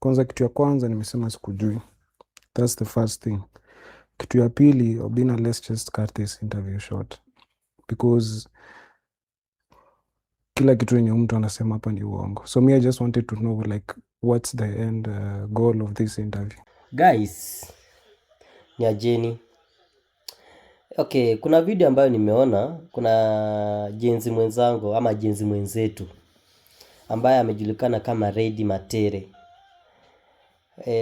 Kwanza kitu ya kwanza nimesema sikujui. That's the first thing. Kitu ya pili, Obina, let's just cut this interview short. Because kila kitu yenye mtu anasema hapa ni uongo. So me, I just wanted to know like what's the end goal of this interview. Guys, ni ajeni. Okay, kuna video ambayo nimeona, kuna jenzi mwenzangu ama jenzi mwenzetu ambaye amejulikana kama Redi Matere.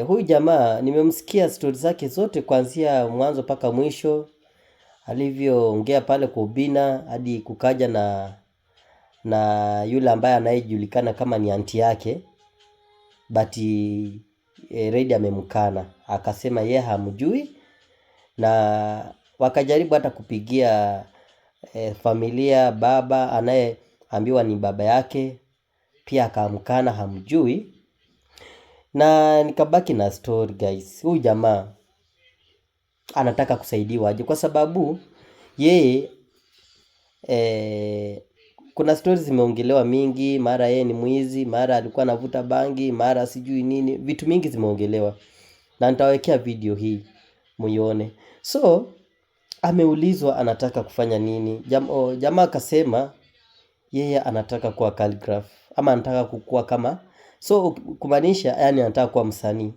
Huyu jamaa nimemsikia stori zake zote kuanzia mwanzo mpaka mwisho, alivyoongea pale kwa Obina hadi kukaja na yule ambaye anayejulikana kama ni anti yake, but Redi amemkana, akasema yeye hamjui, na wakajaribu hata kupigia familia, baba anayeambiwa ni baba yake, pia akamkana hamjui. Na nikabaki na story guys. Huyu jamaa anataka kusaidiwa aje, kwa sababu yeye kuna stories zimeongelewa mingi, mara yeye ni mwizi, mara alikuwa anavuta bangi, mara sijui nini, vitu mingi zimeongelewa. Na nitawekea video hii muione. So ameulizwa anataka kufanya nini. Jamaa akasema yeye anataka kuwa calligraph ama anataka kukua kama, so kumaanisha yani anataka kuwa msanii.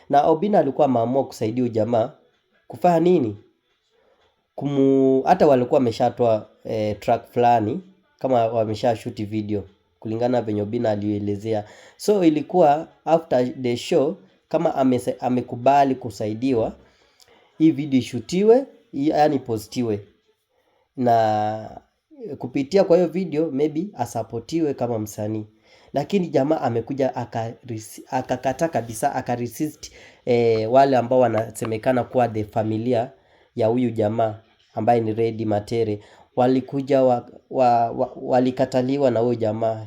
Na Obina alikuwa ameamua kusaidia jamaa kufanya nini? Hata walikuwa wameshatoa track fulani, kama wamesha shoot video kulingana venye Obina alielezea. So ilikuwa after the show, kama amekubali kusaidiwa, hii video ishutiwe, yani postiwe, na kupitia kwa hiyo video maybe asapotiwe kama msanii. Lakini jamaa amekuja akakataa kabisa, akaresist wale ambao wanasemekana kuwa the familia ya huyu jamaa ambaye ni Redi Matere. Walikuja walikataliwa na huyu jamaa.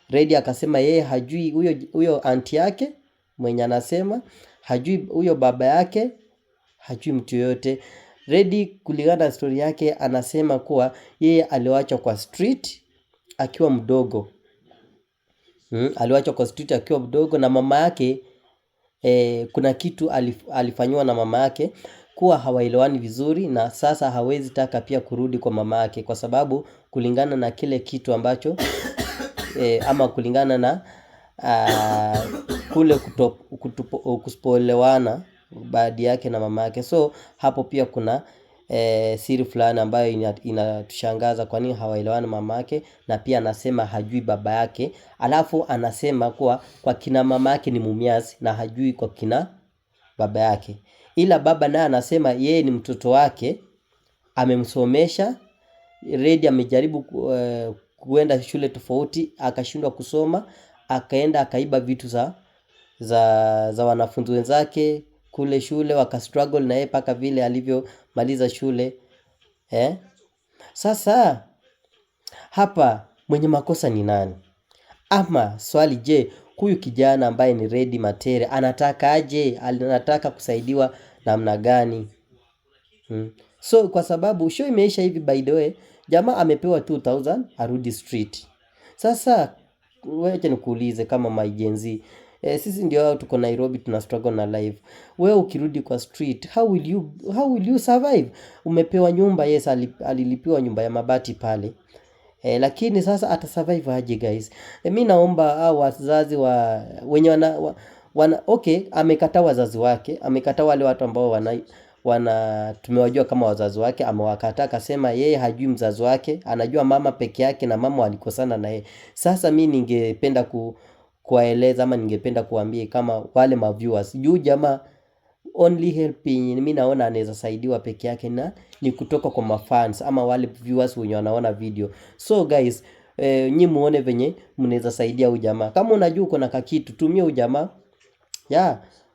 Redi akasema yeye hajui huyo anti yake mwenye anasema, hajui huyo baba yake, hajui mtu yote. Redi kulingana na story yake anasema kuwa yeye aliwachwa kwa street akiwa mdogo. Aliwachwa kwa street akiwa mdogo na mama yake, kuna kitu alifanywa na mama yake kuwa hawaelewani vizuri, na sasa hawezi taka pia kurudi kwa mama yake, kwa sababu kulingana na kile kitu ambacho ama kulingana na kule kusipoelewana baadhi yake na mama yake. So hapo pia kuna siri fulani ambayo inatushangaza, kwa nini hawaelewani mama yake, na pia anasema hajui baba yake. Alafu anasema kwa kina mama yake ni Mumias na hajui kwa kina baba yake. Ila baba naye anasema yeye ni mtoto wake, amemsomesha. Redi amejaribu kuenda shule tofauti, akashindwa kusoma, akaenda akaiba vitu za wanafunzi wenzake kule shule, wakastruggle na yeye mpaka vile alivyomaliza shule. Sasa hapa mwenye makosa ni nani? Ama swali, je, huyu kijana ambaye ni Redi Matere anataka aje? Anataka kusaidiwa namna gani? So kwa sababu show imeisha hivi, by the way, jamaa amepewa 2000 arudi street. Sasa wewe nikuulize kama my Gen Z, sisi ndio tuko Nairobi tuna struggle na life. Wewe ukirudi kwa street, how will you survive? Umepewa nyumba, yes, alilipiwa nyumba ya mabati pale. Lakini sasa ata survive aje guys? Mimi naomba wazazi wenye okay, amekataa wazazi wake, amekataa wale watu ambao tumewajua kama wazazi wake, amewakataa, akasema yeye hajui mzazi wake, anajua mama peke yake na mama walikosana na yeye. Sasa mimi ningependa kuwaeleza ama ningependa kuambia kama wale viewers, juu jamaa only helping mimi naona anaweza saidiwa peke yake na ni kutoka kwa mafans ama wale viewers wenye wanaona video. So guys, nyi muone venye mnaweza saidia huyu jamaa. Kama unajua uko na kakitu, tumia huyu jamaa.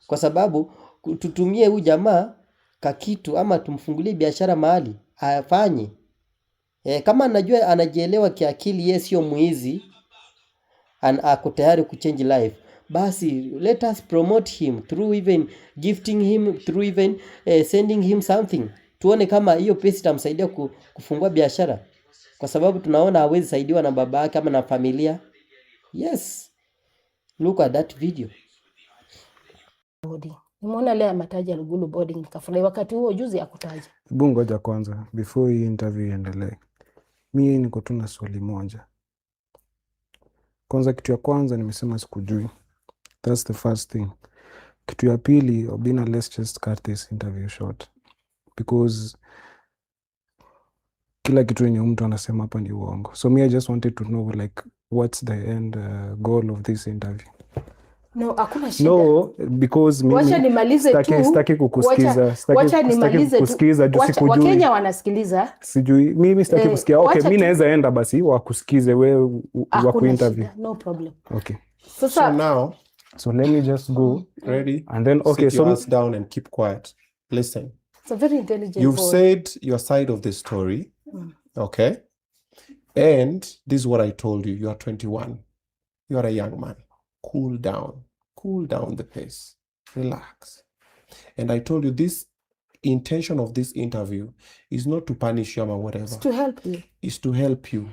Kwa sababu tutumie huyu jamaa kakitu, ama tumfungulie biashara mahali afanye. Kama anajua anajielewa kiakili, yeye sio mwizi, ako tayari kuchange life, basi let us promote him through even gifting him, through even sending him something. Tuone kama hiyo pesa itamsaidia kufungua biashara, kwa sababu tunaona hawezi saidiwa na baba yake ama na familia. Yes, look at that video. boarding. Nimeona leo ametaja Lugulu boarding nikafurahi, wakati huo juzi hakutaja. Hebu ngoja kwanza before hii interview iendelee. Mimi niko tu na swali moja. Kwanza kitu ya kwanza nimesema sikujui. That's the first thing. Kitu ya pili, Obina, let's just cut this interview short. Because kila kitu yenye mtu anasema hapa ni uongo. So me, I just wanted to know like what's the end goal of this interview. No, hakuna shida. No, because mimi wacha nimalize tu. Sitaki kukusikiza. Wacha nimalize tu. Sikujui. Wakenya wanasikiliza. Sijui. Mimi sitaki kusikia. Okay, mimi naweza enda basi wakusikize wewe wa kuinterview. No problem. Okay. So now, so let me just go. Ready? And then okay, sit your ass down and keep quiet. Listen. It's a very intelligent You've boy. said your side of the story. Okay? And this is what I told you. You are 21. You are a young man. Cool down. Cool down the pace. Relax. And I told you this intention of this interview is not to punish you or whatever. It's to help you. It's to help you.